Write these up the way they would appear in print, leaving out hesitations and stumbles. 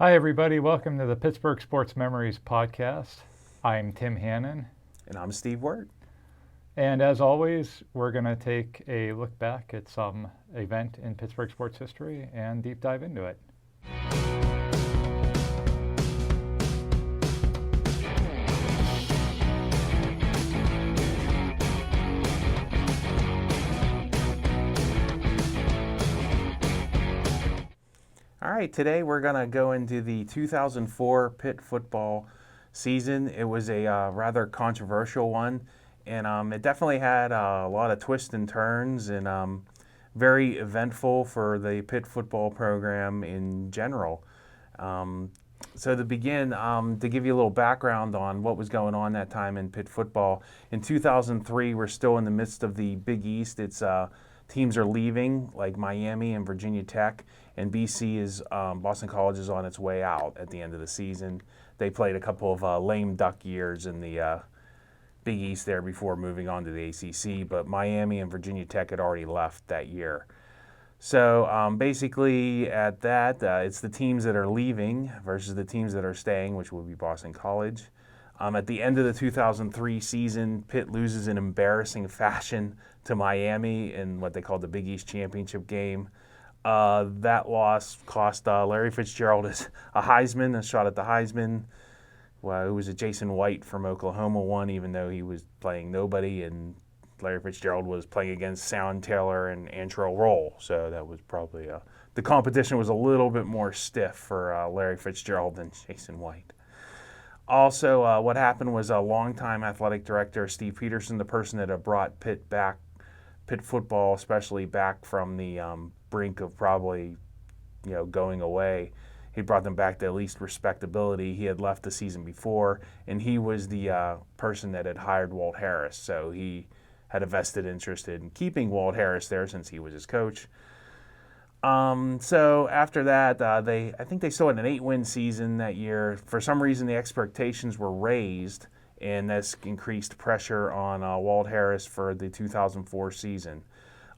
Hi, everybody. Welcome to the Pittsburgh Sports Memories podcast. I'm Tim Hannon. And I'm Steve Wirt. And as always, we're going to take a look back at some event in Pittsburgh sports history and deep dive into it. All right, today we're going to go into the 2004 Pitt football season. It was a rather controversial one, and it definitely had a lot of twists and turns and very eventful for the Pitt football program in general. So to begin, to give you a little background on what was going on that time in Pitt football, in 2003, we're still in the midst of the Big East. It's teams are leaving, like Miami and Virginia Tech, and BC is Boston College is on its way out at the end of the season. They played a couple of lame duck years in the Big East there before moving on to the ACC, but Miami and Virginia Tech had already left that year. So basically at that, it's the teams that are leaving versus the teams that are staying, which would be Boston College. At the end of the 2003 season, Pitt loses in embarrassing fashion to Miami in what they called the Big East Championship game. That loss cost Larry Fitzgerald a Heisman, a shot at the Heisman. Well, it was a Jason White from Oklahoma won, even though he was playing nobody, and Larry Fitzgerald was playing against Sound Taylor and Antrell Roll. So that was probably the competition was a little bit more stiff for Larry Fitzgerald than Jason White. Also, what happened was a longtime athletic director, Steve Peterson, the person that had brought Pitt football, especially back from the brink of probably, going away. He brought them back to at least respectability. He had left the season before, and he was the person that had hired Walt Harris. So he had a vested interest in keeping Walt Harris there since he was his coach. So after that, I think they still had an 8-win season that year. For some reason, the expectations were raised, and this increased pressure on Walt Harris for the 2004 season.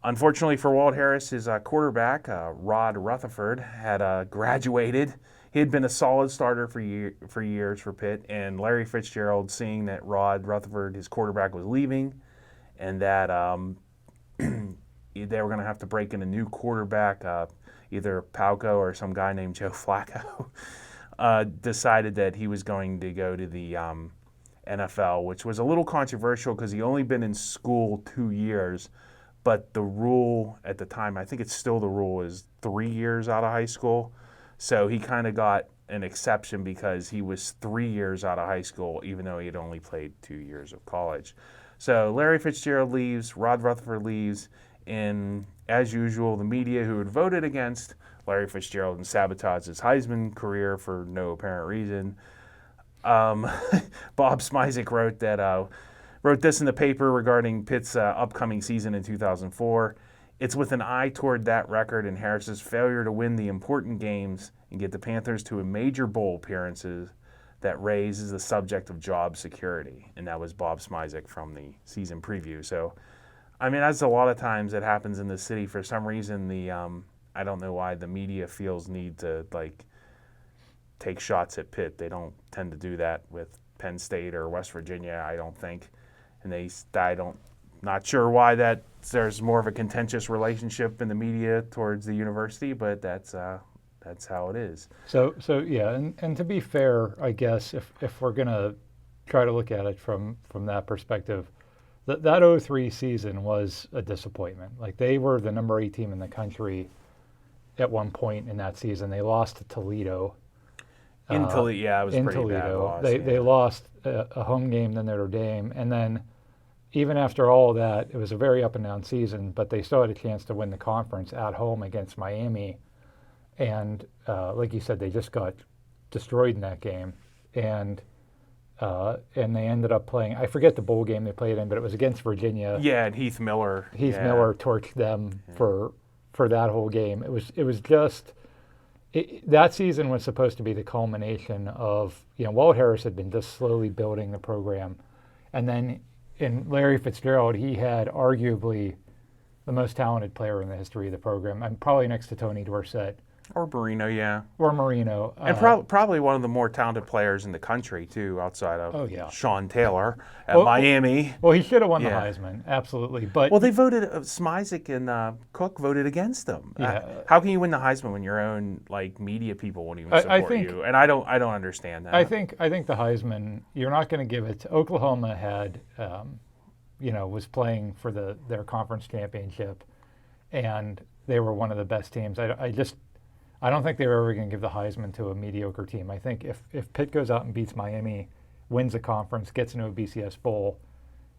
Unfortunately for Walt Harris, his quarterback, Rod Rutherford, had graduated. He had been a solid starter for years for Pitt, and Larry Fitzgerald, seeing that Rod Rutherford, his quarterback, was leaving, and that they were going to have to break in a new quarterback, either Palco or some guy named Joe Flacco, decided that he was going to go to the NFL, which was a little controversial because he only been in school 2 years, but the rule at the time, I think it's still the rule, is 3 years out of high school. So he kind of got an exception because he was 3 years out of high school, even though he had only played 2 years of college. So Larry Fitzgerald leaves, Rod Rutherford leaves, and as usual, the media who had voted against Larry Fitzgerald and sabotaged his Heisman career for no apparent reason. Bob Smizik wrote this in the paper regarding Pitt's upcoming season in 2004. It's with an eye toward that record and Harris's failure to win the important games and get the Panthers to a major bowl appearances that raises the subject of job security. And that was Bob Smizik from the season preview. So, that's a lot of times that happens in the city. For some reason, I don't know why the media feels need to take shots at Pitt. They don't tend to do that with Penn State or West Virginia, I don't think. And not sure why there's more of a contentious relationship in the media towards the university, but that's how it is. So yeah, and to be fair, I guess if we're gonna try to look at it from that perspective, that 03 season was a disappointment. Like, they were the number 8 team in the country at one point in that season. They lost to Toledo. In Toledo, it was a pretty bad loss. They lost a home game to Notre Dame, and then even after all of that, it was a very up and down season, but they still had a chance to win the conference at home against Miami. And like you said, they just got destroyed in that game. And they ended up playing, I forget the bowl game they played in, but it was against Virginia. Yeah, and Heath Miller. Miller torched them for that whole game. It was just, that season was supposed to be the culmination of, Walt Harris had been just slowly building the program. And then in Larry Fitzgerald, he had arguably the most talented player in the history of the program. I'm probably next to Tony Dorsett. Or Marino, yeah. or Marino. And probably one of the more talented players in the country, too, outside of Oh, yeah. Sean Taylor at Well, Miami. Well, he should have won the Yeah. Heisman, absolutely. But Well, they voted, Smizik and Cook voted against him. Yeah. How can you win the Heisman when your own media people won't even I support think- you? And I don't understand that. I think the Heisman, you're not going to give it to Oklahoma. Had was playing for their conference championship, and they were one of the best teams. I don't think they were ever going to give the Heisman to a mediocre team. I think if Pitt goes out and beats Miami, wins the conference, gets into a BCS bowl,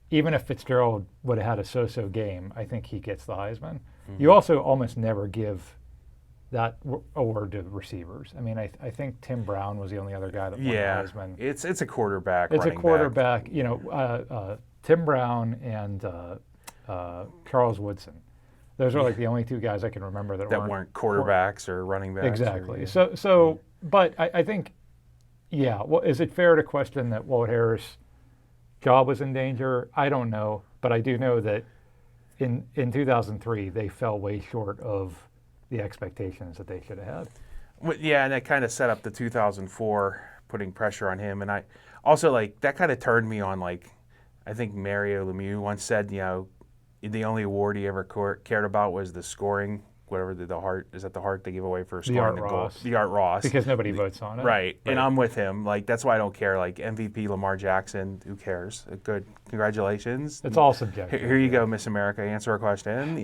even if Fitzgerald would have had a so-so game, I think he gets the Heisman. Mm-hmm. You also almost never give that award to receivers. I mean, I think Tim Brown was the only other guy that won the Heisman. It's a quarterback. It's a running quarterback. Tim Brown and Charles Woodson. Those are like the only two guys I can remember that weren't quarterbacks or running backs. Exactly. But I think, well, is it fair to question that Walt Harris' job was in danger? I don't know, but I do know that in 2003 they fell way short of the expectations that they should have had. Well, yeah, and that kind of set up the 2004, putting pressure on him. And I also that kind of turned me on. I think Mario Lemieux once said, the only award he ever cared about was the scoring, whatever the Hart they give away for scoring the goal. The Art Ross. Because nobody votes on it. Right. And I'm with him. That's why I don't care. MVP Lamar Jackson, who cares? Good. Congratulations. It's all subjective. Here you go, Miss America. Answer a question.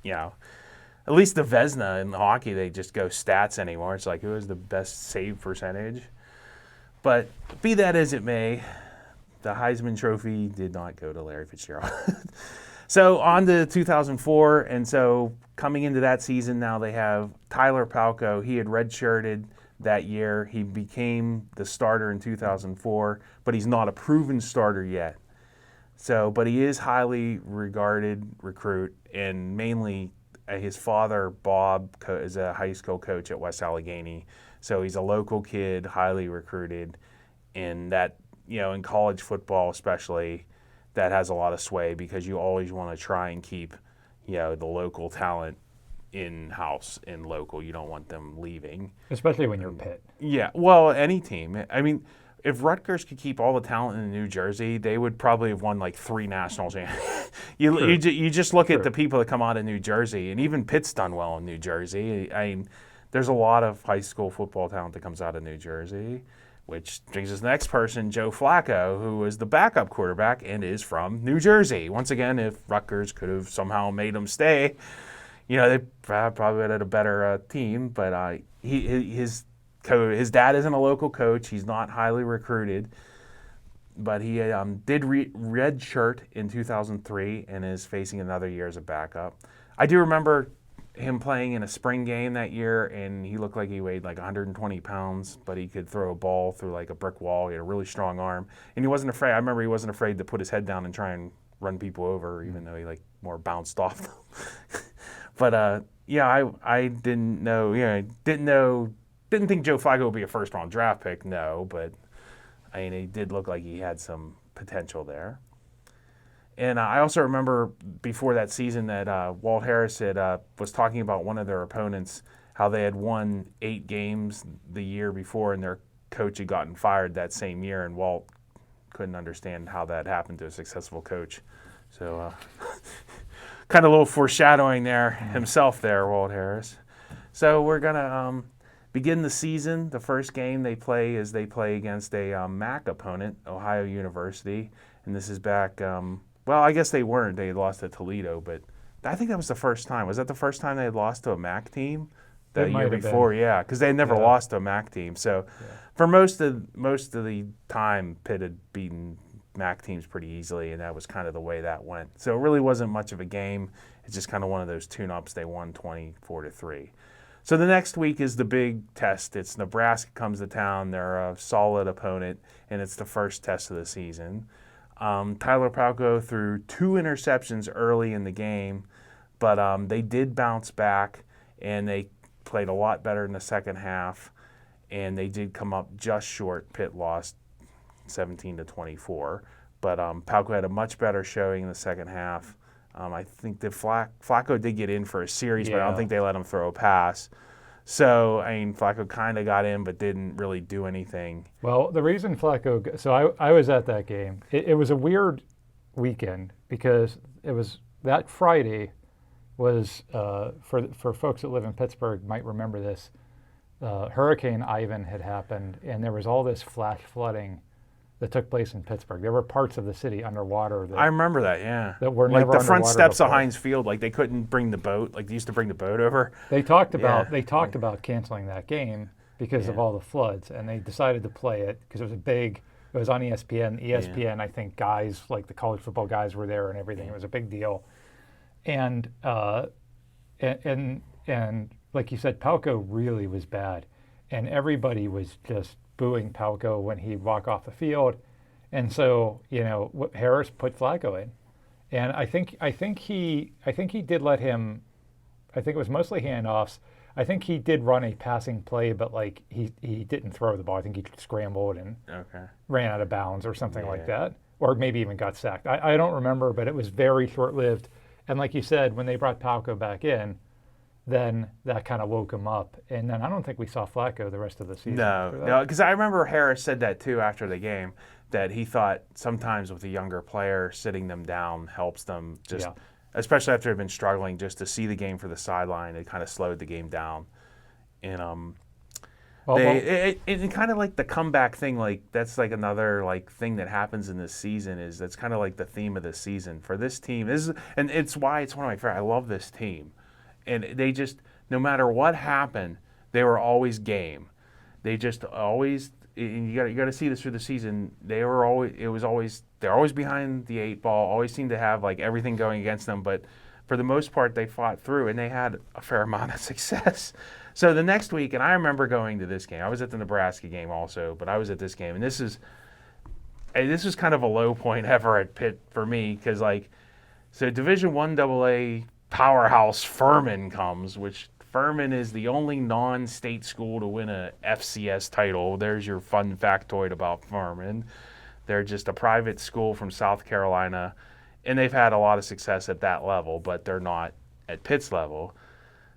At least the Vezina in hockey, they just go stats anymore. It's who has the best save percentage. But be that as it may, the Heisman Trophy did not go to Larry Fitzgerald. So on to 2004, and so coming into that season now they have Tyler Palko. He had redshirted that year. He became the starter in 2004, but he's not a proven starter yet. But he is highly regarded recruit, and mainly his father, Bob, is a high school coach at West Allegheny. So he's a local kid, highly recruited, and that, in college football especially, that has a lot of sway because you always want to try and keep, the local talent in-house and local. You don't want them leaving. Especially when you're Pitt. Yeah, well, any team. I mean, if Rutgers could keep all the talent in New Jersey, they would probably have won 3 national championships. You just look at the people that come out of New Jersey, and even Pitt's done well in New Jersey. I mean, there's a lot of high school football talent that comes out of New Jersey, which brings us to the next person, Joe Flacco, who was the backup quarterback and is from New Jersey. Once again, if Rutgers could have somehow made him stay, they probably would have had a better team. But his dad isn't a local coach. He's not highly recruited. But he did redshirt in 2003 and is facing another year as a backup. I do remember him playing in a spring game that year, and he looked like he weighed 120 pounds, but he could throw a ball through a brick wall. He had a really strong arm, and he wasn't afraid. I remember he wasn't afraid to put his head down and try and run people over, even though he more bounced off them. But I didn't know. Didn't think Joe Flacco would be a first-round draft pick. No, but I mean, he did look like he had some potential there. And I also remember before that season that Walt Harris was talking about one of their opponents, how they had won 8 games the year before, and their coach had gotten fired that same year, and Walt couldn't understand how that happened to a successful coach. So kind of a little foreshadowing there himself there, Walt Harris. So we're going to begin the season. The first game they play against a MAC opponent, Ohio University, and this is back well, I guess they weren't. They had lost to Toledo, but I think that was the first time. Was that the first time they had lost to a MAC team? The year before, yeah, because they had never lost to a MAC team. So for most of the time, Pitt had beaten MAC teams pretty easily, and that was kind of the way that went. So it really wasn't much of a game. It's just kind of one of those tune-ups. They won 24-3. So the next week is the big test. It's Nebraska comes to town. They're a solid opponent, and it's the first test of the season. Tyler Palko threw 2 interceptions early in the game, but they did bounce back, and they played a lot better in the second half, and they did come up just short. Pitt lost 17-24, but Palko had a much better showing in the second half. I think that Flacco did get in for a series, but I don't Yeah. think they let him throw a pass. So, I mean, Flacco kind of got in, but didn't really do anything. Well, the reason so I was at that game. It was a weird weekend because it was that Friday was for folks that live in Pittsburgh might remember this. Hurricane Ivan had happened, and there was all this flash flooding that took place in Pittsburgh. There were parts of the city underwater I that, remember that, yeah. that were Like never the front underwater steps of before. Heinz Field, like they couldn't bring the boat. Like they used to bring the boat over. They talked Yeah. about canceling that game because of Yeah. all the floods, and they decided to play it because it was it was on ESPN. ESPN, I think guys like the college football guys were there and everything. It was a big deal, and and like you said, Palco really was bad, and everybody was just booing Palco when he'd walk off the field, and so Harris put Flacco in, and I think he did let him. I think it was mostly handoffs. I think he did run a passing play, but like he didn't throw the ball. I think he scrambled and Okay. ran out of bounds or something like Yeah. that, or maybe even got sacked. I don't remember, but it was very short lived. And like you said, when they brought Palco back in, then that kind of woke him up. And then I don't think we saw Flacco the rest of the season. after that. No, because I remember Harris said that too after the game, that he thought sometimes with a younger player, sitting them down helps them just, Yeah. especially after they've been struggling, just to see the game for the sideline. It kind of slowed the game down. And it kind of like the comeback thing, like that's like another like thing that happens in this season is that's kind of like the theme of the season for this team. And it's why it's one of my favorite. I love this team, and they just no matter what happened, they were always game. They just always. And you got to see this through the season. They're always behind the eight ball. Always seem to have like everything going against them, but for the most part, they fought through and they had a fair amount of success. So the next week, and I remember going to this game. I was at the Nebraska game also, but I was at this game, and this was kind of a low point ever at Pitt for me because so Division I AA powerhouse Furman comes, which Furman is the only non-state school to win a FCS title. There's your fun factoid about Furman. They're just a private school from South Carolina, and they've had a lot of success at that level, but they're not at Pitt's level.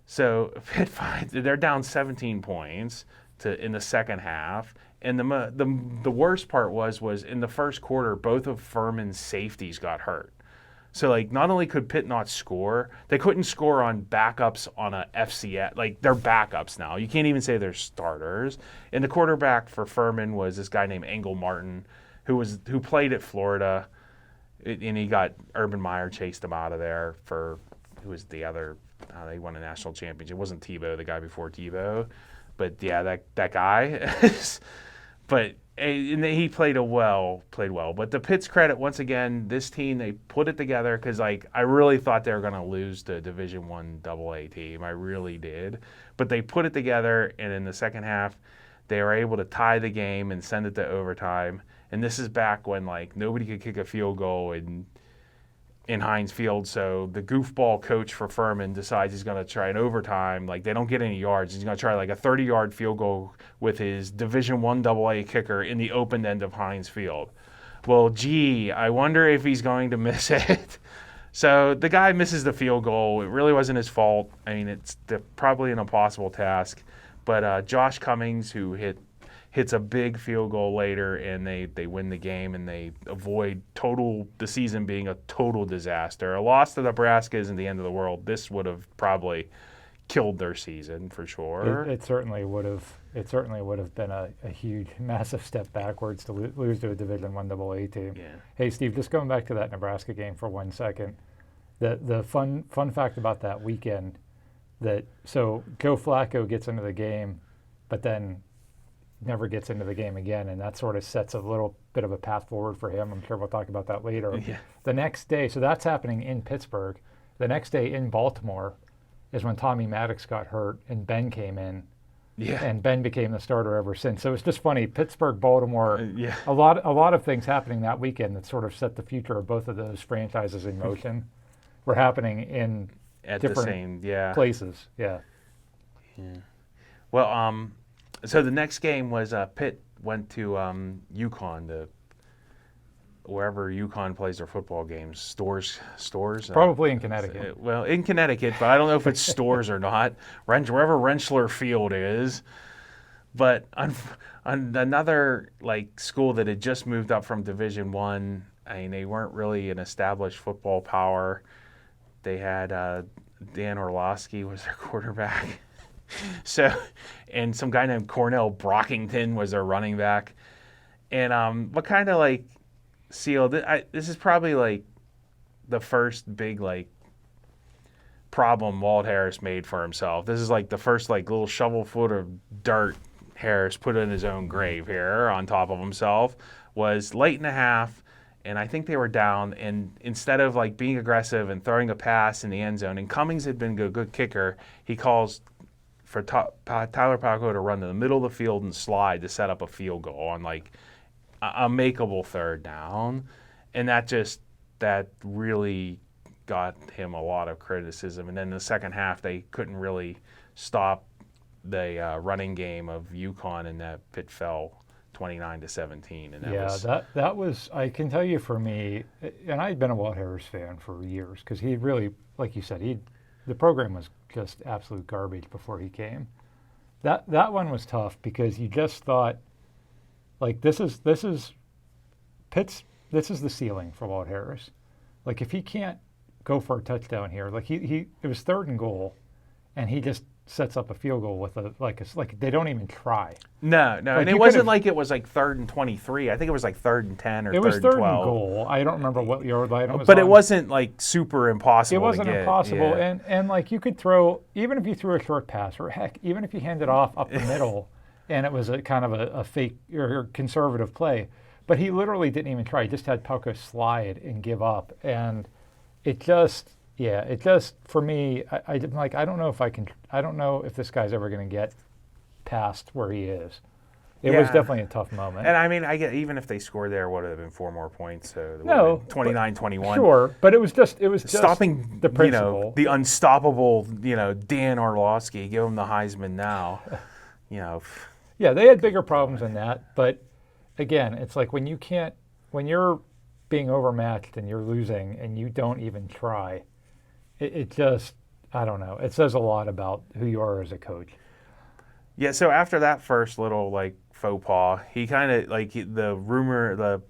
So Pitt they're down 17 points in the second half, and the worst part was in the first quarter, both of Furman's safeties got hurt. So like not only could Pitt not score, they couldn't score on backups on a FCS. Like they're backups now. You can't even say they're starters. And the quarterback for Furman was this guy named Engel Martin, who played at Florida, and he got Urban Meyer chased him out of there for who was the other. They won a national championship. It wasn't Tebow, the guy before Tebow, but yeah, that guy. But and he played well. But to Pitt's credit, once again, this team, they put it together because I really thought they were going to lose the Division I AA team. I really did. But they put it together, and in the second half, they were able to tie the game and send it to overtime. And this is back when nobody could kick a field goal in Heinz Field, so the goofball coach for Furman decides he's going to try an overtime. They don't get any yards. He's going to try a 30-yard field goal with his Division I AA kicker in the open end of Heinz Field. Well, gee, I wonder if he's going to miss it. So the guy misses the field goal. It really wasn't his fault. I mean, it's probably an impossible task. But Josh Cummings, who hits a big field goal later, and they win the game, and they avoid the season being a total disaster. A loss to Nebraska isn't the end of the world. This would have probably killed their season for sure. It certainly would have. It certainly would have been a huge, massive step backwards to lose to a Division I AA team. Yeah. Hey, Steve, just going back to that Nebraska game for 1 second. The fun fact about that weekend so Joe Flacco gets into the game, but then never gets into the game again, and that sort of sets a little bit of a path forward for him. I'm sure we'll talk about that later. Yeah. The next day, so that's happening in Pittsburgh. The next day in Baltimore is when Tommy Maddox got hurt and Ben came in, Yeah. and Ben became the starter ever since. So it's just funny, Pittsburgh, Baltimore, Yeah. a lot of things happening that weekend that sort of set the future of both of those franchises in motion were happening in At the different same, yeah. places. Yeah. Well, so the next game was Pitt went to UConn wherever UConn plays their football games. Stores. Probably in Connecticut. Well, in Connecticut, but I don't know if it's Stores or not. Wherever Rensselaer Field is. But on another like school that had just moved up from Division One, I mean, they weren't really an established football power. They had Dan Orlowski was their quarterback. So, and some guy named Cornell Brockington was their running back. And what kind of like sealed this is probably like the first big like problem Walt Harris made for himself. This is like the first like little shovelful of dirt Harris put in his own grave here on top of himself. Was late in the half, and I think they were down, and instead of like being aggressive and throwing a pass in the end zone, and Cummings had been a good kicker, he calls for Tyler Palko to run to the middle of the field and slide to set up a field goal on like a makeable third down. And that really got him a lot of criticism. And then in the second half, they couldn't really stop the running game of UConn, and that Pitt fell 29-17. And that was, I can tell you for me, and I'd been a Walt Harris fan for years because he really, like you said, the program was just absolute garbage before he came. That one was tough because you just thought, like, this is Pitt's, this is the ceiling for Walt Harris. Like, if he can't go for a touchdown here, like it was 3rd and goal, and he just sets up a field goal with like they don't even try. No, like, and it wasn't like it was like 3rd and 23. I think it was like 3rd and 10 or 3rd and 12. It was 3rd and goal. I don't remember what yard line it was. But on. It wasn't like super impossible. It wasn't to get. impossible, Yeah. and like you could throw, even if you threw a short pass, or heck, even if you handed off up the middle, and it was a kind of a fake or conservative play. But he literally didn't even try. He just had Palko slide and give up, and it just for me, I'm like, I don't know if this guy's ever going to get past where he is. It was definitely a tough moment. And I mean, I get even if they scored there, would have been 4 more points. So 29-21. Sure, but it was just stopping the principle. The unstoppable, Dan Orlowski. Give him the Heisman now. Yeah, they had bigger problems than that, but again, it's like when you're being overmatched and you're losing and you don't even try, it just, I don't know. It says a lot about who you are as a coach. Yeah, so after that first little like faux pas, he kind of like the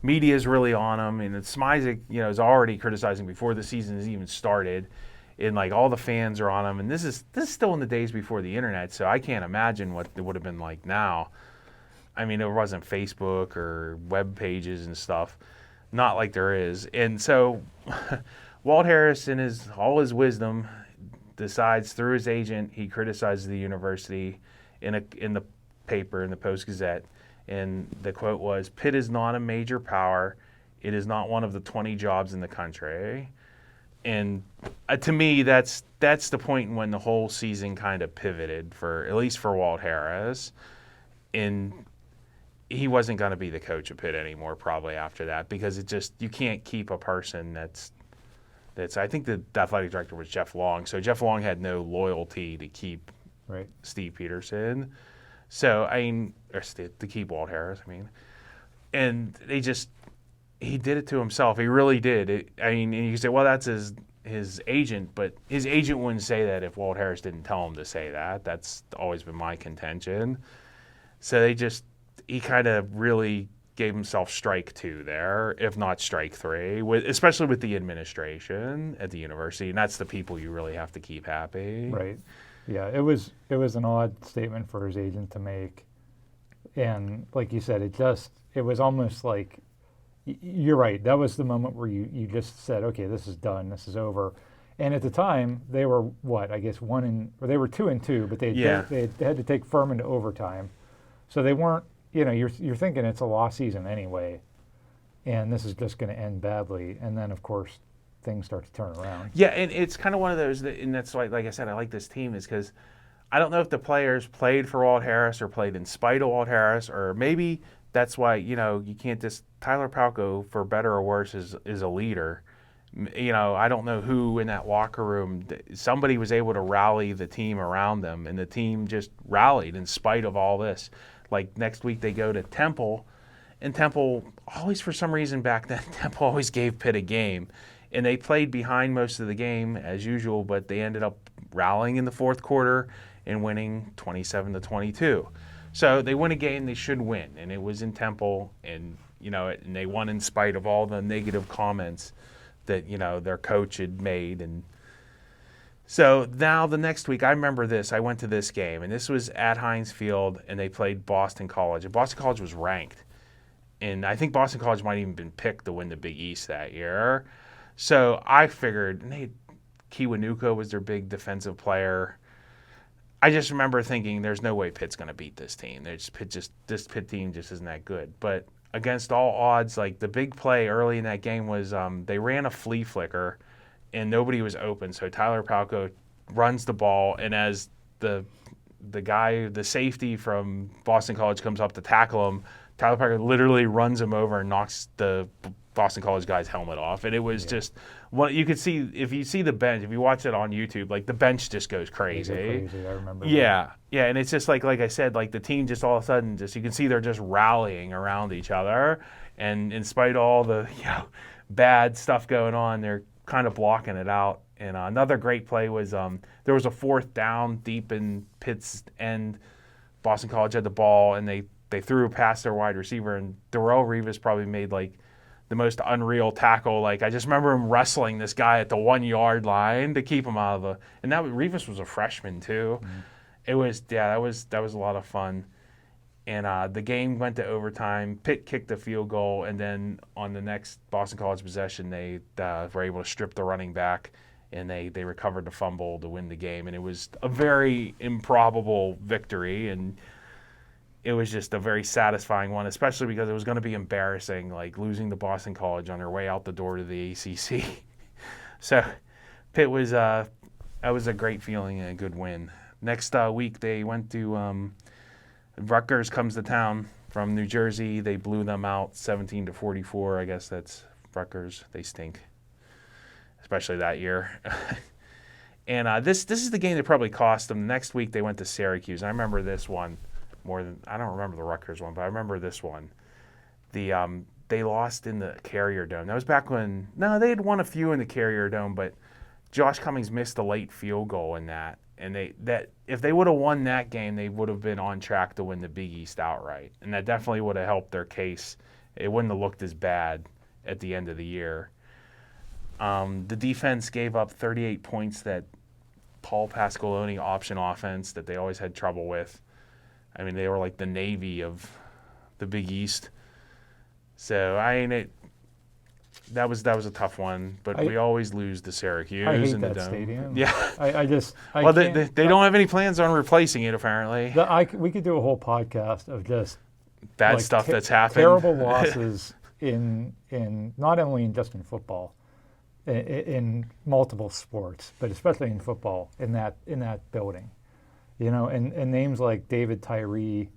media is really on him, and Smizik, is already criticizing before the season has even started, and like all the fans are on him, and this is still in the days before the internet, so I can't imagine what it would have been like now. I mean, there wasn't Facebook or web pages and stuff, not like there is, and so Walt Harris, in all his wisdom, decides through his agent he criticizes the university in the paper, in the Post-Gazette, and the quote was, "Pitt is not a major power. It is not one of the 20 jobs in the country." And to me, that's the point when the whole season kind of pivoted at least for Walt Harris, and he wasn't going to be the coach of Pitt anymore probably after that, because you can't keep a person that's I think the athletic director was Jeff Long, so Jeff Long had no loyalty to keep Steve Peterson. So to keep Walt Harris, and he did it to himself. He really did. And you can say, well, that's his agent, but his agent wouldn't say that if Walt Harris didn't tell him to say that. That's always been my contention. So he kind of really gave himself strike 2 there, if not strike 3, especially with the administration at the university, and that's the people you really have to keep happy. Right. Yeah, it was an odd statement for his agent to make, and like you said, it was almost like, you're right, that was the moment where you just said, okay, this is done, this is over. And at the time, they were they were 2-2, but they had to take Furman to overtime, so they weren't. You're thinking it's a lost season anyway, and this is just going to end badly. And then, of course, things start to turn around. Yeah, and it's kind of one of those, and that's why, like I said, I like this team, is because I don't know if the players played for Walt Harris or played in spite of Walt Harris, or maybe that's why, you can't just, Tyler Palko, for better or worse, is a leader. I don't know who in that locker room, somebody was able to rally the team around them, and the team just rallied in spite of all this. Like next week they go to Temple, and Temple always, for some reason back then, Temple always gave Pitt a game. And they played behind most of the game as usual, but they ended up rallying in the fourth quarter and winning 27-22. So they win a game they should win, and it was in Temple, and and they won in spite of all the negative comments that their coach had made. And so now the next week, I remember this. I went to this game, and this was at Heinz Field, and they played Boston College. And Boston College was ranked, and I think Boston College might even been picked to win the Big East that year. So I figured, Kiwanuka was their big defensive player. I just remember thinking, there's no way Pitt's going to beat this team. This Pitt team just isn't that good. But against all odds, like the big play early in that game was they ran a flea flicker, and nobody was open. So Tyler Palko runs the ball, and as the safety from Boston College comes up to tackle him, Tyler Palko literally runs him over and knocks the Boston College guy's helmet off. And it was just what you could see. If you see the bench, if you watch it on YouTube, like the bench just goes crazy. I remember. Yeah, and it's just like I said, like the team just all of a sudden you can see they're just rallying around each other, and in spite of all the bad stuff going on, they're kind of blocking it out. And another great play was there was a fourth down deep in Pitt's end. Boston College had the ball, and they threw past their wide receiver, and Darrelle Revis probably made like the most unreal tackle. Like I just remember him wrestling this guy at the 1 yard line to keep him out of the. And Revis was a freshman too. Mm-hmm. It was that was a lot of fun. And the game went to overtime. Pitt kicked a field goal, and then on the next Boston College possession, they were able to strip the running back, and they recovered the fumble to win the game. And it was a very improbable victory, and it was just a very satisfying one, especially because it was going to be embarrassing, like losing to Boston College on their way out the door to the ACC. So Pitt was that was a great feeling and a good win. Next week they went to Rutgers comes to town from New Jersey. They blew them out 17-44. I guess that's Rutgers. They stink, especially that year. And this is the game that probably cost them. Next week they went to Syracuse. I remember this one. I don't remember the Rutgers one, but I remember this one. They lost in the Carrier Dome. That was back when they had won a few in the Carrier Dome, but Josh Cummings missed a late field goal in that. And if they would have won that game, they would have been on track to win the Big East outright. And that definitely would have helped their case. It wouldn't have looked as bad at the end of the year. The defense gave up 38 points, that Paul Pasqualoni option offense that they always had trouble with. I mean, they were like the Navy of the Big East. So that was a tough one, but we always lose to Syracuse. I hate in the that dome. stadium. Yeah, they don't have any plans on replacing it apparently. We could do a whole podcast of just bad stuff that's happened. Terrible losses in not only just in football, in multiple sports, but especially in football in that building. And names like David Tyree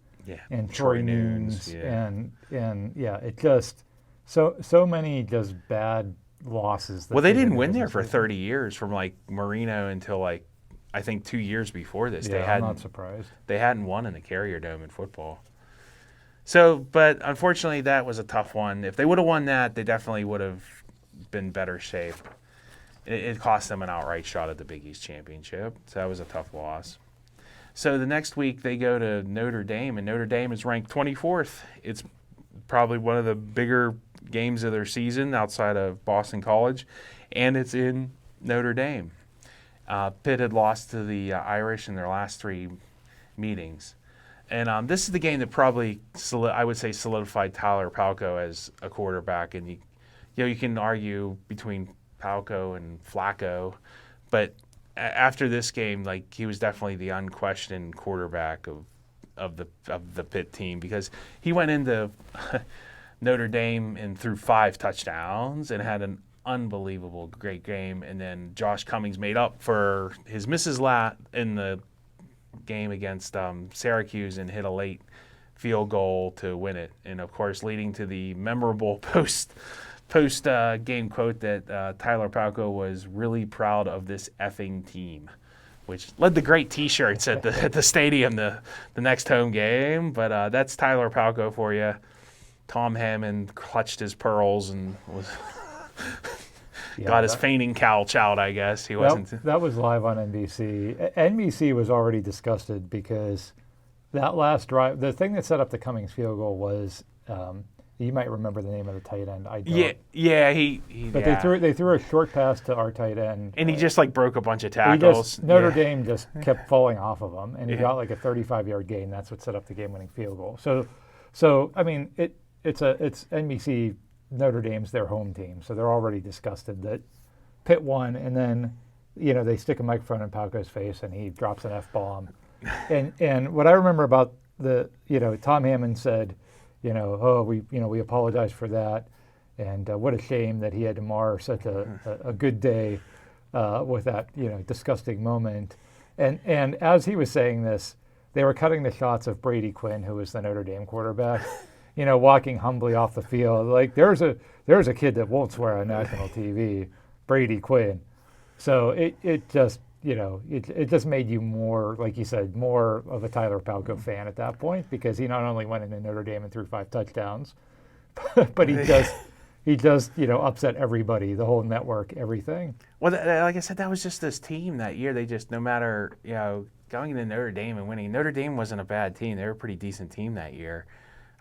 and Troy Nunes and it just so many just bad losses. Well, they didn't win there for 30 years from like Marino until like I think 2 years before this. Yeah, I'm not surprised. They hadn't won in the Carrier Dome in football. So, but unfortunately, that was a tough one. If they would have won that, they definitely would have been better shape. It cost them an outright shot at the Big East Championship. So that was a tough loss. So the next week they go to Notre Dame, and Notre Dame is ranked 24th. It's probably one of the bigger games of their season outside of Boston College, and it's in Notre Dame. Pitt had lost to the Irish in their last 3 meetings. And this is the game that probably, I would say, solidified Tyler Palko as a quarterback. And you can argue between Palko and Flacco, but after this game, like he was definitely the unquestioned quarterback of the Pitt team, because he went into Notre Dame and threw 5 touchdowns and had an unbelievable great game. And then Josh Cummings made up for his misses in the game against Syracuse and hit a late field goal to win it. And of course, leading to the memorable post game quote that Tyler Palko was really proud of this effing team, which led to great T-shirts at the stadium the next home game. But that's Tyler Palko for you. Tom Hammond clutched his pearls and was Yeah, got his fainting couch out, I guess. He wasn't. that was live on NBC. NBC was already disgusted because that last drive, the thing that set up the Cummings field goal was, you might remember the name of the tight end. I don't. Yeah, But they threw a short pass to our tight end. and he just like broke a bunch of tackles. Notre Dame just kept falling off of him, and he got like a 35-yard gain. That's what set up the game-winning field goal. So I mean, it's NBC. Notre Dame's their home team, so they're already disgusted that Pitt won, and then they stick a microphone in Palco's face, and he drops an F-bomb. and what I remember about Tom Hammond said, we apologize for that, and what a shame that he had to mar such a good day with that disgusting moment. And as he was saying this, they were cutting the shots of Brady Quinn, who was the Notre Dame quarterback, walking humbly off the field. Like there's a kid that won't swear on national TV, Brady Quinn. So it just it just made you more, like you said, more of a Tyler Palco fan at that point, because he not only went into Notre Dame and threw 5 touchdowns, but he just upset everybody, the whole network, everything. Well, like I said, that was just this team that year. They just, no matter going into Notre Dame and winning. Notre Dame wasn't a bad team. They were a pretty decent team that year.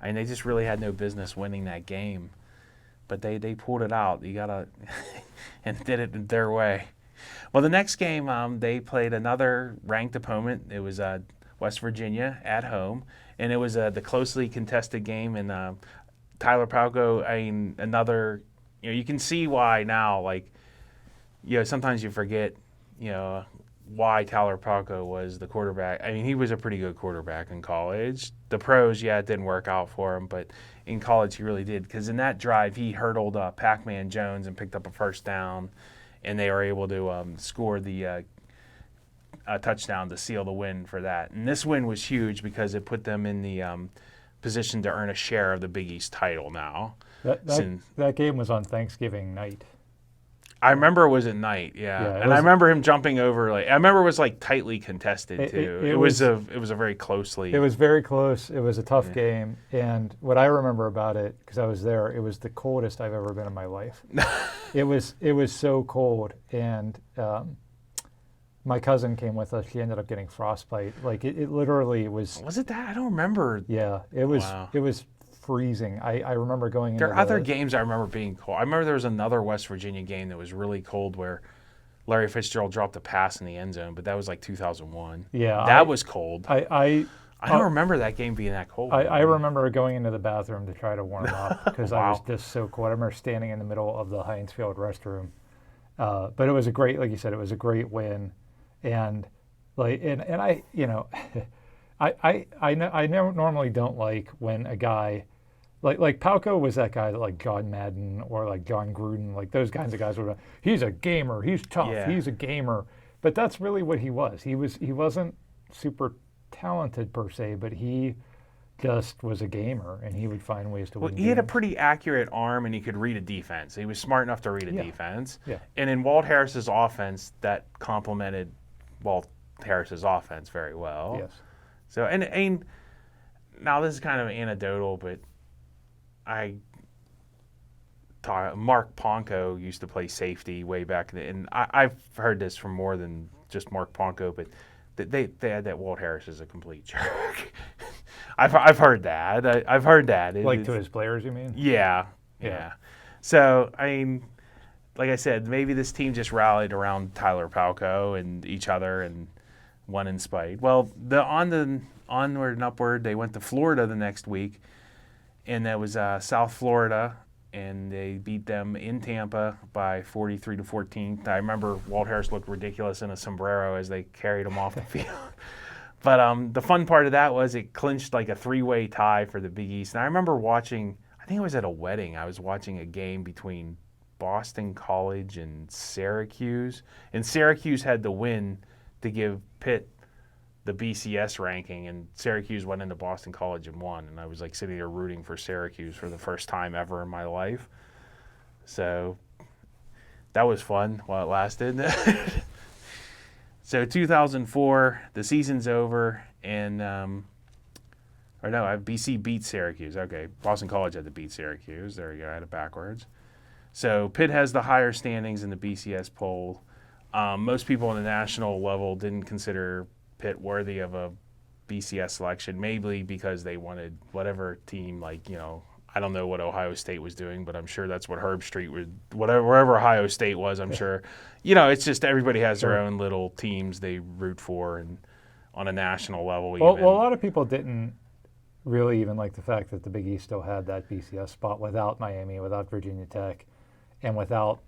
I mean, they just really had no business winning that game, but they pulled it out. You gotta and did it their way. Well, the next game, they played another ranked opponent. It was West Virginia at home, and it was the closely contested game. And Tyler Palco, I mean, another. You can see why now. Like, sometimes you forget, why Tyler Palco was the quarterback. I mean, he was a pretty good quarterback in college. The pros, it didn't work out for him, but in college he really did, because in that drive he hurdled Pac-Man Jones and picked up a first down, and they were able to score the touchdown to seal the win for that. And this win was huge because it put them in the position to earn a share of the Big East title now. That game was on Thanksgiving night. I remember it was at night, and I remember him jumping over. I remember it was tightly contested too. It was a very closely. It was very close. It was a tough game, and what I remember about it, because I was there, it was the coldest I've ever been in my life. It was so cold, and my cousin came with us. She ended up getting frostbite. Like it literally was. Was it that? I don't remember. Yeah, it was. Wow. It was freezing. I remember going into there are other games I remember being cold. I remember there was another West Virginia game that was really cold where Larry Fitzgerald dropped a pass in the end zone, but that was like 2001. Yeah. That was cold. I don't remember that game being that cold. I remember going into the bathroom to try to warm up because wow. I was just so cold. I remember standing in the middle of the Heinz Field restroom. But it was a great, like you said, it was a great win. And I normally don't like when a guy like Palco was that guy that like John Madden or like John Gruden, like those kinds of guys were. He's a gamer. He's tough. Yeah. He's a gamer. But that's really what he was. He wasn't super talented per se, but he just was a gamer, and he would find ways to win. He had a pretty accurate arm, and he could read a defense. He was smart enough to read a defense. Yeah. And in Walt Harris's offense, that complemented Walt Harris's offense very well. Yes. So, and now this is kind of anecdotal, but Mark Ponko used to play safety way back then, and I've heard this from more than just Mark Ponko, but they had that Walt Harris is a complete jerk. I've heard that. I've heard that. To his players, you mean? Yeah. So, I mean, like I said, maybe this team just rallied around Tyler Palco and each other and won in spite. Well, onward and upward, they went to Florida the next week, and that was South Florida, and they beat them in Tampa by 43-14. I remember Walt Harris looked ridiculous in a sombrero as they carried him off the field. But the fun part of that was it clinched like a 3-way tie for the Big East. And I remember watching, I think I was at a wedding, I was watching a game between Boston College and Syracuse. And Syracuse had the win to give Pitt the BCS ranking, and Syracuse went into Boston College and won. And I was like sitting there rooting for Syracuse for the first time ever in my life. So that was fun while it lasted. So 2004, the season's over, and or Or no, BC beat Syracuse. Okay, Boston College had to beat Syracuse. There you go. I had it backwards. So Pitt has the higher standings in the BCS poll. Most people on the national level didn't consider Pitt worthy of a BCS selection, maybe because they wanted whatever team, like, I don't know what Ohio State was doing, but I'm sure that's what Herb Street would, wherever Ohio State was, I'm sure. It's just everybody has their own little teams they root for, and on a national level even. Well, a lot of people didn't really even like the fact that the Big East still had that BCS spot without Miami, without Virginia Tech, and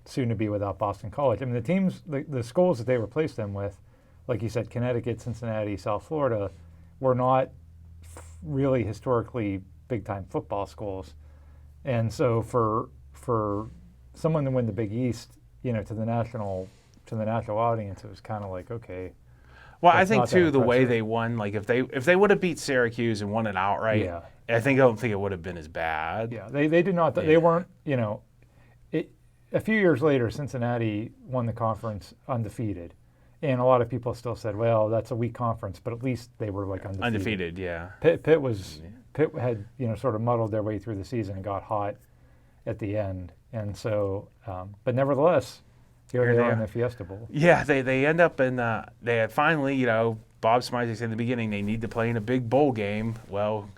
soon to be without Boston College. I mean, the teams, the schools that they replaced them with, like you said, Connecticut, Cincinnati, South Florida, were not really historically big-time football schools. And so for someone to win the Big East, to the national audience, it was kind of like, okay. Well, I think too the way they won, like if they would have beat Syracuse and won it outright, I don't think it would have been as bad. Yeah, they did not. They weren't. A few years later, Cincinnati won the conference undefeated, and a lot of people still said, "Well, that's a weak conference," but at least they were like undefeated. Undefeated, yeah. Pitt had sort of muddled their way through the season and got hot at the end, and so, but nevertheless. Here they are in the Fiesta Bowl. Yeah, they end up in they had finally, Bob Smythe said in the beginning they need to play in a big bowl game. Well,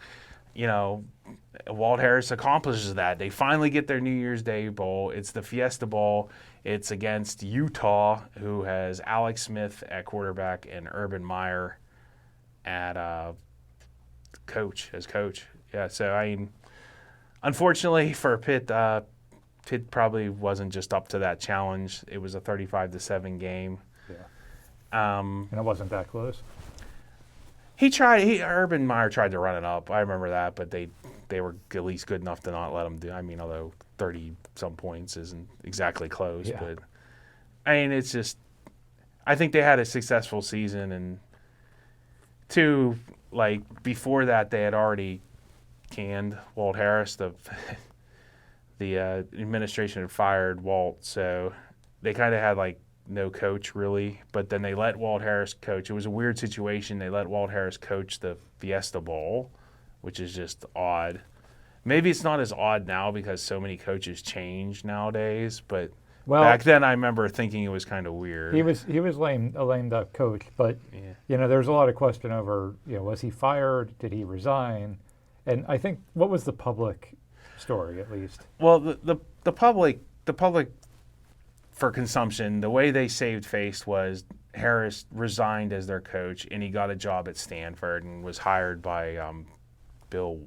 Walt Harris accomplishes that. They finally get their New Year's Day bowl. It's the Fiesta Bowl. It's against Utah, who has Alex Smith at quarterback and Urban Meyer at coach. Yeah, so unfortunately for Pitt, Pitt probably wasn't just up to that challenge. It was a 35-7 game. Yeah. And it wasn't that close. Urban Meyer tried to run it up. I remember that, but they were at least good enough to not let him do. I mean, although 30-some points isn't exactly close, but it's just. I think they had a successful season, and two, like before that, they had already canned Walt Harris. The administration had fired Walt, so they kind of had no coach really. But then they let Walt Harris coach. It was a weird situation. They let Walt Harris coach the Fiesta Bowl, which is just odd. Maybe it's not as odd now because so many coaches change nowadays. But back then, I remember thinking it was kind of weird. He was a lame duck coach, but there's a lot of question over was he fired? Did he resign? And I think what was the public story, at least? Well, the public for consumption, the way they saved face was Harris resigned as their coach, and he got a job at Stanford and was hired by Bill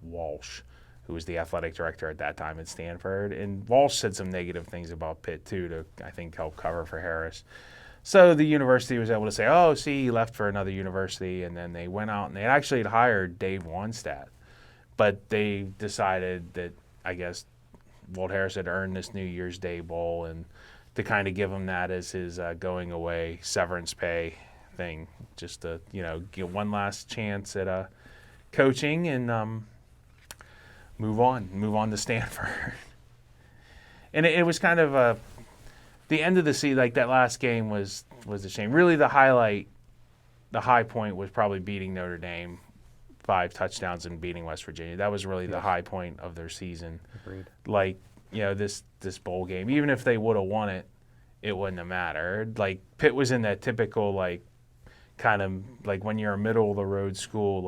Walsh, who was the athletic director at that time at Stanford. And Walsh said some negative things about Pitt too, to I think help cover for Harris. So the university was able to say, "Oh, see, he left for another university," and then they went out and they actually had hired Dave Wannstedt. But they decided that, I guess, Walt Harris had earned this New Year's Day Bowl, and to kind of give him that as his going away severance pay thing, just to get one last chance at coaching and move on to Stanford. And it was kind of the end of the season. Like that last game was a shame. Really, the high point was probably beating Notre Dame. 5 touchdowns and beating West Virginia. That was really the high point of their season. Agreed. This bowl game, even if they would have won it, it wouldn't have mattered. Like Pitt was in that typical kind of when you're a middle of the road school,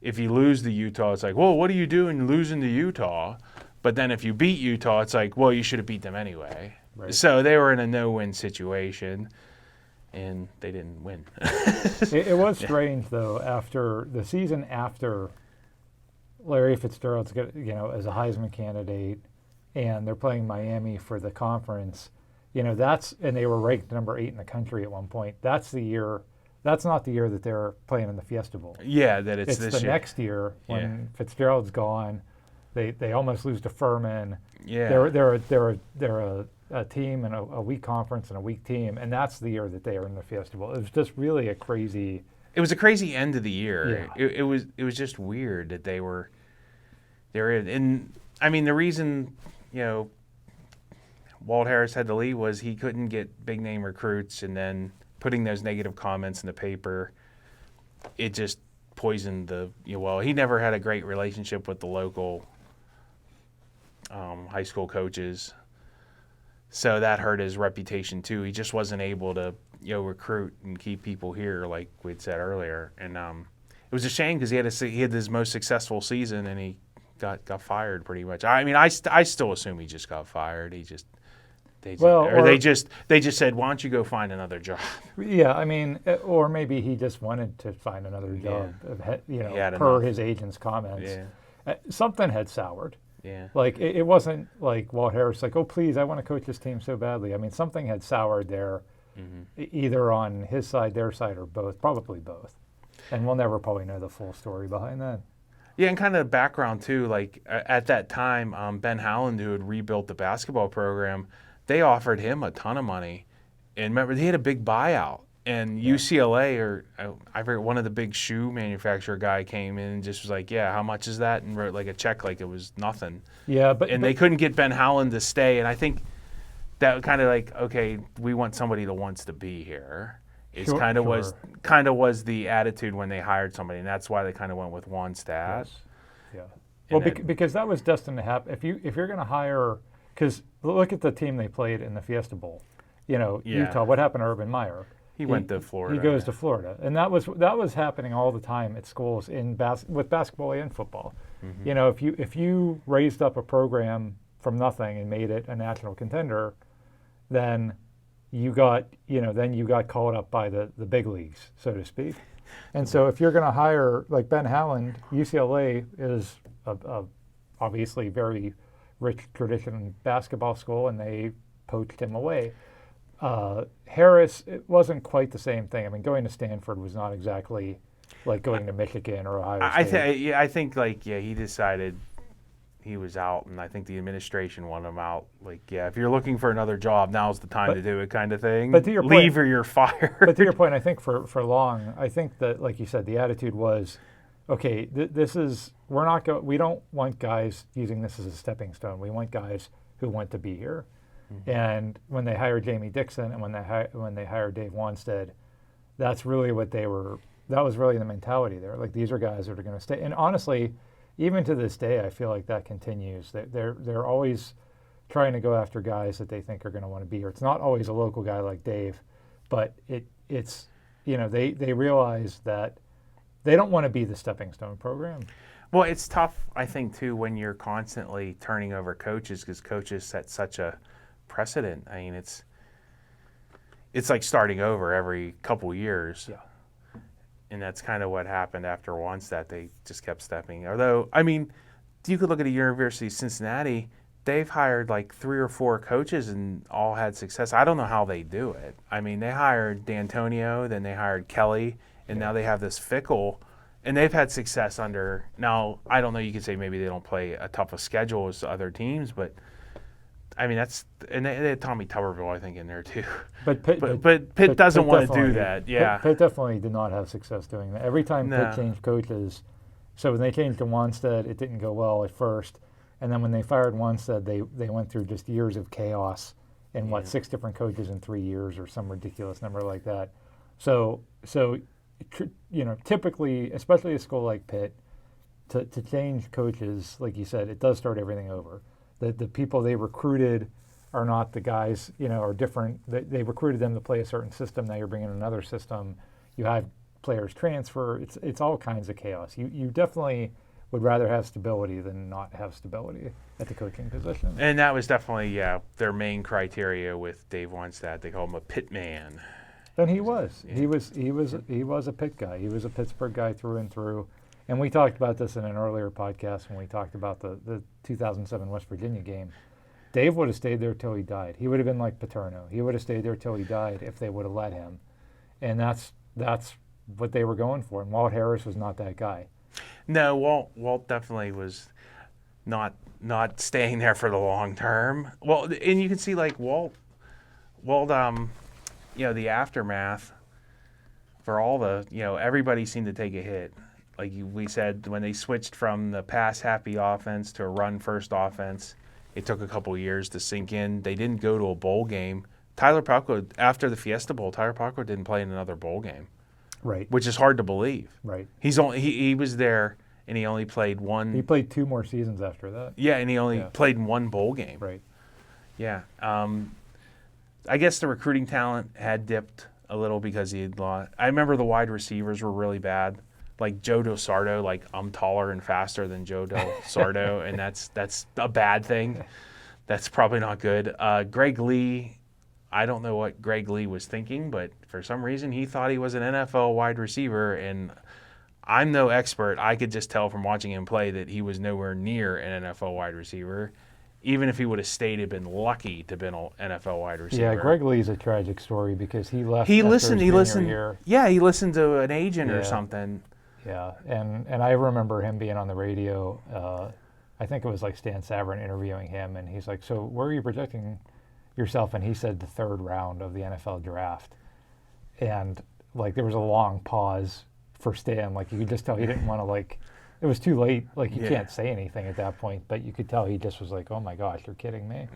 if you lose to Utah, it's like, well, what are you doing losing to Utah? But then if you beat Utah, it's like, well, you should have beat them anyway. Right. So they were in a no-win situation. And they didn't win. It was strange, though, after the season after Larry Fitzgerald's as a Heisman candidate, and they're playing Miami for the conference. And they were ranked number 8 in the country at one point. That's the year. That's not the year that they're playing in the Fiesta Bowl. Yeah, that it's this the year. Next year when Fitzgerald's gone. They almost lose to Furman. Yeah, they're a team and a weak conference and a weak team, and that's the year that they are in the Fiesta Bowl. It was just really a crazy. It was a crazy end of the year. Yeah. It was just weird that they were in. And I mean, the reason Walt Harris had to leave was he couldn't get big name recruits, and then putting those negative comments in the paper, it just poisoned he never had a great relationship with the local high school coaches. So that hurt his reputation too. He just wasn't able to, recruit and keep people here like we'd said earlier. And it was a shame because he had his most successful season and he got fired pretty much. I mean, I still assume he just got fired. They just said, why don't you go find another job? Yeah, I mean, or maybe he just wanted to find another job, per his agent's comments. Yeah. Something had soured. Yeah. Like, it wasn't like Walt Harris, like, oh, please, I want to coach this team so badly. I mean, something had soured there, either on his side, their side, or both, probably both. And we'll never probably know the full story behind that. Yeah, and kind of background, too, like, at that time, Ben Howland, who had rebuilt the basketball program, they offered him a ton of money. And remember, he had a big buyout. And UCLA, I forget, one of the big shoe manufacturer guy came in and just was like, yeah, how much is that? And wrote like a check like it was nothing. Yeah, they couldn't get Ben Howland to stay. And I think that kind of like, okay, we want somebody that wants to be here. It's kind of was the attitude when they hired somebody, and that's why they kind of went with Wannstedt. Yes. Yeah. Well, because that was destined to happen. If you're going to hire, because look at the team they played in the Fiesta Bowl. Utah. What happened to Urban Meyer? He went to Florida. He goes to Florida, and that was happening all the time at schools with basketball and football. Mm-hmm. If you raised up a program from nothing and made it a national contender, then you got called up by the big leagues, so to speak. And so if you're going to hire like Ben Howland, UCLA is a obviously very rich tradition basketball school, and they poached him away. Harris, it wasn't quite the same thing. I mean, going to Stanford was not exactly like going to Michigan or Ohio State. I think he decided he was out, and I think the administration wanted him out. Like, if you're looking for another job, now's the time to do it, kind of thing. But to your leave point, or you're fired. But to your point, I think for long, I think that, like you said, the attitude was, okay, we don't want guys using this as a stepping stone. We want guys who want to be here. And when they hired Jamie Dixon and when they hired Dave Wannstedt, that's really what that was really the mentality there. Like, these are guys that are going to stay. And honestly, even to this day, I feel like that continues. They're always trying to go after guys that they think are going to want to be here. It's not always a local guy like Dave, but it's they realize that they don't want to be the stepping stone program. Well, it's tough, I think, too, when you're constantly turning over coaches, because coaches set such a precedent. I mean, it's like starting over every couple years. Yeah. And that's kind of what happened after Wannstedt. They just kept stepping. Although, I mean, you could look at the University of Cincinnati. They've hired like 3 or 4 coaches and all had success. I don't know how they do it. I mean, they hired D'Antonio, then they hired Kelly, and now they have this Fickle, and they've had success under. Now, I don't know. You could say maybe they don't play a tough a schedule as other teams, but I mean, and they had Tommy Tuberville, I think, in there too. But Pitt doesn't want to do that. Yeah, Pitt definitely did not have success doing that. Every time Pitt changed coaches, so when they changed to Wannstedt, it didn't go well at first, and then when they fired Wannstedt, they went through just years of chaos and 6 different coaches in 3 years or some ridiculous number like that. So typically, especially a school like Pitt, to change coaches, like you said, it does start everything over. The people they recruited are not the guys, are different. They recruited them to play a certain system. Now you're bringing another system. You have players transfer. It's all kinds of chaos. You definitely would rather have stability than not have stability at the coaching position. And that was definitely, their main criteria with Dave Wannstedt. They call him a Pitt man. And he was. Yeah. He was a Pitt guy. He was a Pittsburgh guy through and through. And we talked about this in an earlier podcast when we talked about the 2007 West Virginia game. Dave would have stayed there till he died. He would have been like Paterno. He would have stayed there till he died if they would have let him. And that's what they were going for. And Walt Harris was not that guy. No, Walt definitely was not staying there for the long term. Well, and you can see like Walt, the aftermath for all the, everybody seemed to take a hit. Like we said, when they switched from the pass-happy offense to a run-first offense, it took a couple years to sink in. They didn't go to a bowl game. Tyler Palko, after the Fiesta Bowl, Tyler Palko didn't play in another bowl game. Right. which is hard to believe. Right. He was there and he only played one. He played 2 more seasons after that. Yeah, and he only Yeah. played in one bowl game. Right. Yeah. I guess the recruiting talent had dipped a little because he had lost. I remember the wide receivers were really bad. Like Joe Del Sardo, like I'm taller and faster than Joe Del Sardo, and that's a bad thing. That's probably not good. Greg Lee, I don't know what Greg Lee was thinking, but for some reason he thought he was an NFL wide receiver, and I'm no expert. I could just tell from watching him play that he was nowhere near an NFL wide receiver. Even if he would have stayed, he'd been lucky to have been an NFL wide receiver. Yeah, Greg Lee's a tragic story because he left. He after listened. his He junior listened. year. Yeah, he listened to an agent or Yeah. something. Yeah, and I remember him being on the radio. I think it was like Stan Savran interviewing him, and he's like, "So where are you projecting yourself?" And he said the 3rd round of the NFL draft, and like there was a long pause for Stan. Like you could just tell he didn't want to like. It was too late. Like you Yeah. can't say anything at that point, but you could tell he just was like, "Oh my gosh, you're kidding me."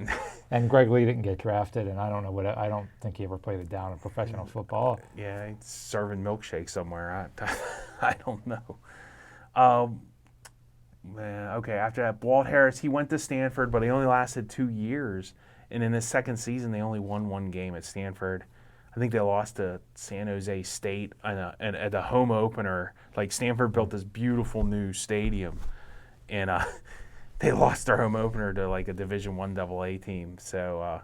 And Greg Lee didn't get drafted, and I don't know I don't think he ever played it down in professional football. Yeah, he's serving milkshakes somewhere. I don't know. Okay, after that, Walt Harris, he went to Stanford, but he only lasted 2 years. And in his second season, they only won 1 game at Stanford. I think they lost to San Jose State at a home opener. Like Stanford built this beautiful new stadium, and they lost their home opener to like a Division I AA team. So,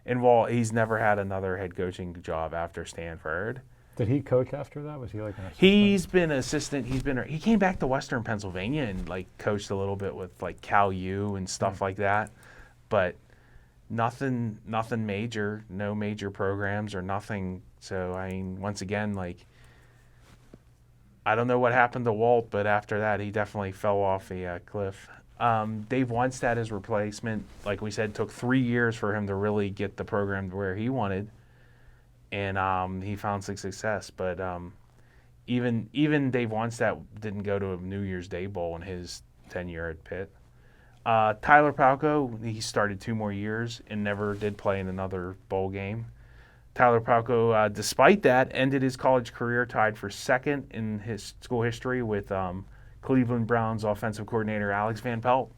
and Walt, he's never had another head coaching job after Stanford. Did he coach after that? Was he like an assistant? He's been assistant. He came back to Western Pennsylvania and like coached a little bit with like Cal U and stuff like that, but nothing major, no major programs or nothing. So I mean, once again, like I don't know what happened to Walt, but after that, he definitely fell off a cliff. Dave Weinstedt, his replacement, like we said, took 3 years for him to really get the program to where he wanted. And he found some success, but even Dave Weinstedt didn't go to a New Year's Day Bowl in his tenure at Pitt. Tyler Palko, he started 2 more years and never did play in another bowl game. Tyler Palko, despite that, ended his college career tied for 2nd in his school history with Cleveland Browns offensive coordinator Alex Van Pelt.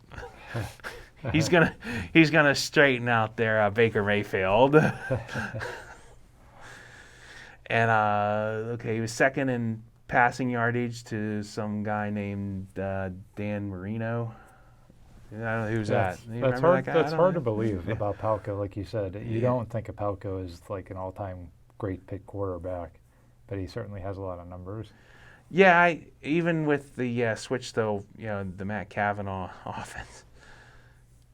He's gonna straighten out their Baker Mayfield. And he was 2nd in passing yardage to some guy named Dan Marino. I don't know who's that. You That's remember hard. that guy? That's I don't hard know. to believe about Palko, like you said. You Yeah. don't think of Palko as like an all-time great Pitt quarterback, but he certainly has a lot of numbers. Yeah, even with the switch though, the Matt Cavanaugh offense,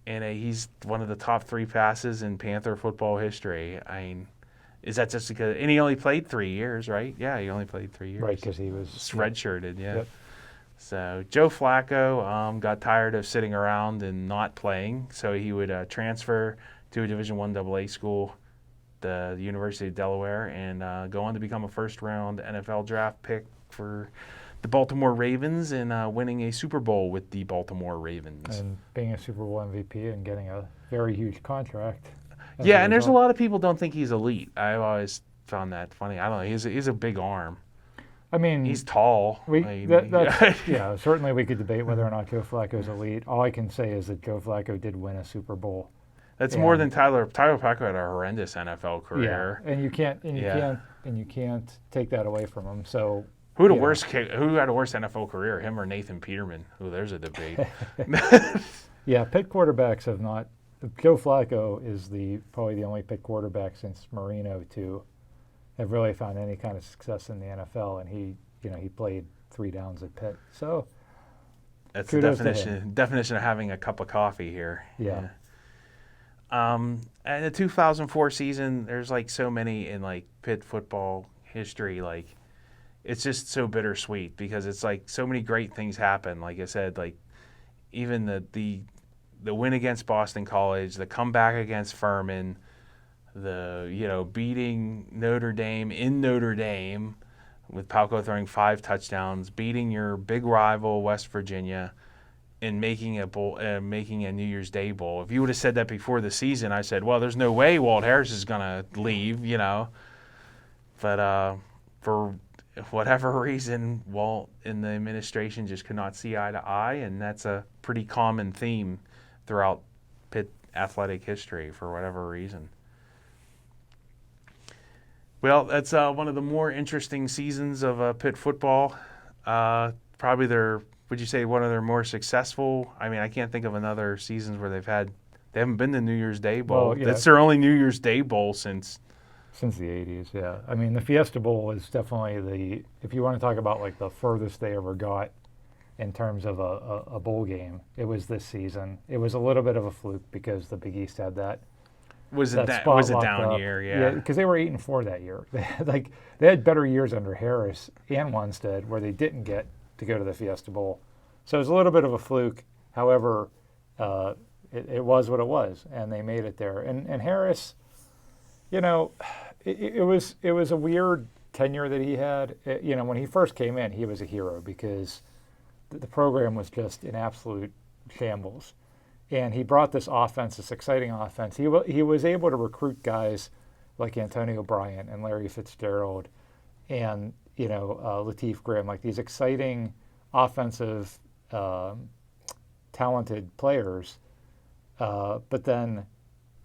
and he's one of the top 3 passes in Panther football history. I mean, is that just because? And he only played 3 years, right? Yeah, he only played 3 years. Right, because he was It's redshirted, yeah. Yep. So Joe Flacco got tired of sitting around and not playing, so he would transfer to a Division I AA school, the University of Delaware, and go on to become a first-round NFL draft pick for the Baltimore Ravens and winning a Super Bowl with the Baltimore Ravens. and being a Super Bowl MVP and getting a very huge contract. as Yeah, and there's a result. lot of people don't think he's elite. I've always found that funny. I don't know. He's a big arm. I mean, He's tall. yeah, certainly we could debate whether or not Joe Flacco is elite. All I can say is that Joe Flacco did win a Super Bowl. That's more And- than Tyler. Tyler Flacco had a horrendous NFL career. Yeah, and you can't Yeah. take that away from him. So Who had a Yeah. Who had a worse NFL career, him or Nathan Peterman? Oh, there's a debate. yeah, Pitt quarterbacks have not. Joe Flacco is probably the only Pitt quarterback since Marino to have really found any kind of success in the NFL, and he played 3 downs at Pitt. So That's the Kudos to definition of having a cup of coffee here. Yeah. And the 2004 season, there's like so many in like Pitt football history. Like, it's just so bittersweet because it's like so many great things happen. Like I said, like even the win against Boston College, the comeback against Furman, the beating Notre Dame in Notre Dame with Palco throwing 5 touchdowns, beating your big rival West Virginia, and making a New Year's Day bowl. If you would have said that before the season, I said, well, there's no way Walt Harris is gonna leave, But whatever reason, Walt and the administration just could not see eye to eye, and that's a pretty common theme throughout Pitt athletic history for whatever reason. Well, that's one of the more interesting seasons of Pitt football. Probably would you say one of their more successful? I mean, I can't think of another seasons where they haven't been to New Year's Day Bowl. Well, yeah. That's their only New Year's Day Bowl since the 80s, yeah. I mean, the Fiesta Bowl is definitely if you want to talk about like the furthest they ever got in terms of a bowl game, it was this season. It was a little bit of a fluke because the Big East had that. Was a down year, yeah. Because they were 8-4 that year. They had better years under Harris and Wanstead where they didn't get to go to the Fiesta Bowl. So it was a little bit of a fluke. However, it was what it was, and they made it there. And Harris, you know, it was a weird tenure that he had. When he first came in, he was a hero because the program was just in absolute shambles. And he brought this offense, this exciting offense. He was able to recruit guys like Antonio Bryant and Larry Fitzgerald and, Lateef Grimm, like these exciting offensive, talented players. But then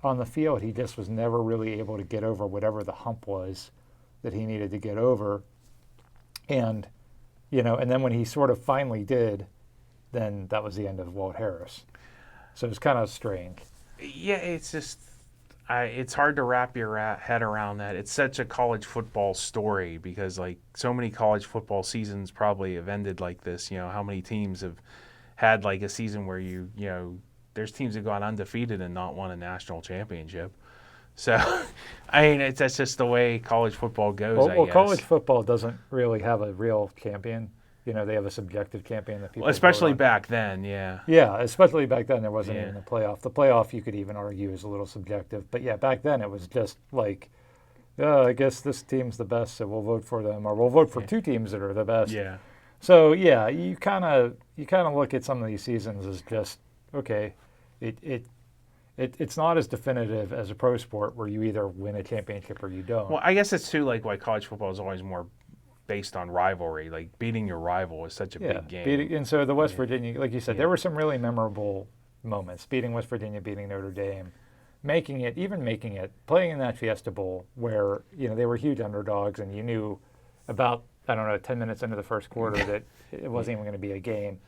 on the field, he just was never really able to get over whatever the hump was that he needed to get over. And, and then when he sort of finally did, then that was the end of Walt Harris. So it's kind of strange. Yeah, it's just, it's hard to wrap your head around that. It's such a college football story because, like, so many college football seasons probably have ended like this. How many teams have had, like, a season where there's teams that have gone undefeated and not won a national championship. So, I mean, that's just the way college football goes, I guess. College football doesn't really have a real champion. They have a subjective champion that people. Well, especially back then, yeah. Yeah, especially back then, there wasn't even a playoff. The playoff, you could even argue, is a little subjective. But yeah, back then it was just like, I guess this team's the best, so we'll vote for them, or we'll vote for two teams that are the best. Yeah. So yeah, you kind of look at some of these seasons as just okay. It's not as definitive as a pro sport where you either win a championship or you don't. Well, I guess it's too like why college football is always more based on rivalry. Like beating your rival is such a big game. And so the West Virginia, like you said, there were some really memorable moments. Beating West Virginia, beating Notre Dame, making it, playing in that Fiesta Bowl where, they were huge underdogs and you knew about, 10 minutes into the first quarter that it wasn't even going to be a game.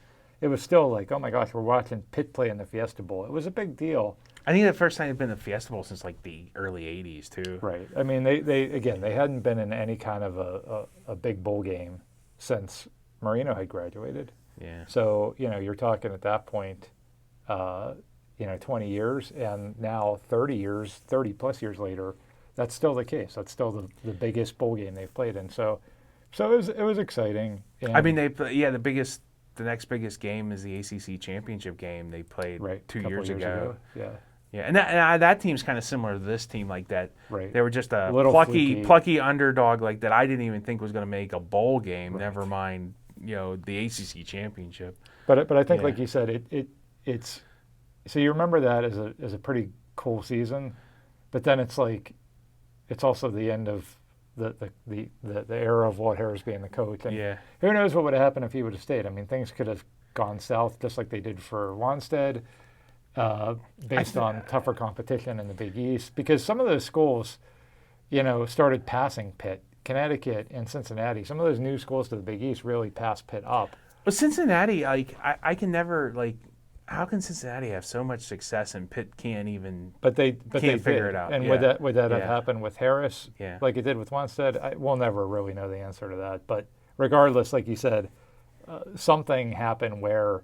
It was still like, oh my gosh, we're watching Pitt play in the Fiesta Bowl. It was a big deal. I think the first time they'd been in the Fiesta Bowl since like the early 80s too. Right. I mean, they hadn't been in any kind of a big bowl game since Marino had graduated. Yeah. So, you're talking at that point, 20 years, and now 30 plus years later, that's still the case. That's still the biggest bowl game they've played in. So it was exciting. And I mean, the next biggest game is the ACC championship game they played 2 years ago. Yeah. Yeah, and that team's kind of similar to this team like that. Right. They were just a plucky underdog like that I didn't even think was going to make a bowl game, never mind, the ACC championship. But I think like you said, it's so you remember that as a pretty cool season, but then it's like it's also the end of the era of Walt Harris being the coach. And who knows what would have happened if he would have stayed. I mean, things could have gone south just like they did for Wanstead. Based on tougher competition in the Big East, because some of those schools, started passing Pitt, Connecticut and Cincinnati. Some of those new schools to the Big East really passed Pitt up. But Cincinnati, like I can never like, how can Cincinnati have so much success and Pitt can't even? But they figure it out. And would that have happened with Harris? Yeah. Like it did with Wanstead? We'll never really know the answer to that. But regardless, like you said, something happened where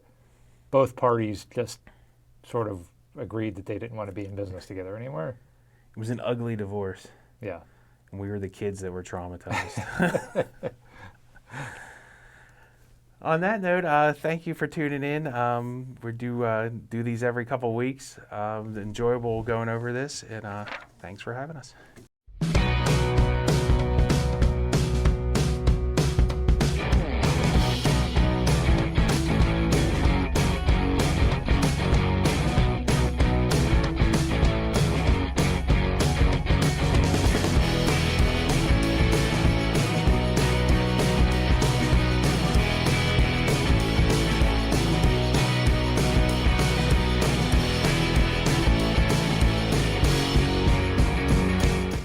both parties just sort of agreed that they didn't want to be in business together anymore. It was an ugly divorce. Yeah. And we were the kids that were traumatized. On that note, thank you for tuning in. We do these every couple weeks. Enjoyable going over this, and thanks for having us.